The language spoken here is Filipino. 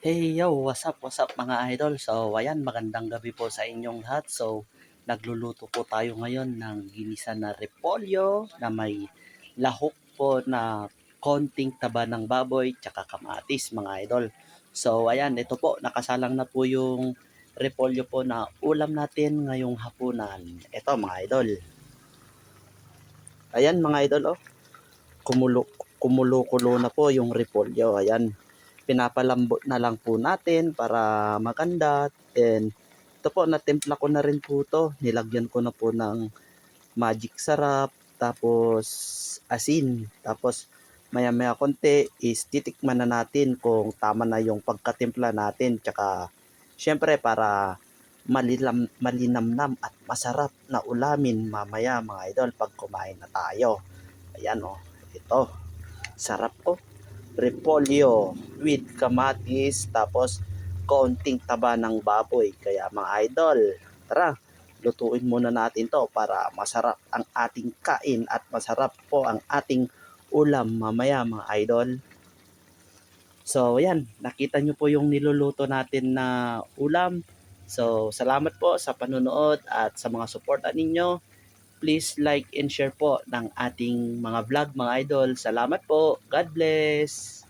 Hey yo, what's up mga idol? So ayan, magandang gabi po sa inyong lahat. So nagluluto po tayo ngayon ng ginisa na repolyo na may lahok po na konting taba ng baboy tsaka kamatis mga idol. So ayan, ito po, nakasalang na po yung repolyo po na ulam natin ngayong hapunan. Ito mga idol. Ayan mga idol, oh, kumulo, kumulo-kulo na po yung repolyo. Ayan, pinapalambot na lang po natin para maganda. Then, ito po, natimpla ko na rin po to. Nilagyan ko na po ng magic sarap, tapos asin. Tapos, maya-maya konti is titikman na natin kung tama na yung pagkatimpla natin. Tsaka, syempre, para malinamnam at masarap na ulamin mamaya mga idol pag kumain na tayo. Ayan o, ito. Sarap po. Repolyo with kamatis tapos konting taba ng baboy. Kaya mga idol, tara, lutuin muna natin to para masarap ang ating kain at masarap po ang ating ulam mamaya mga idol. So yan, nakita nyo po yung niluluto natin na ulam. So salamat po sa panonood at sa mga suporta ninyo. Please like and share po ng ating mga vlog mga idol. Salamat po. God bless.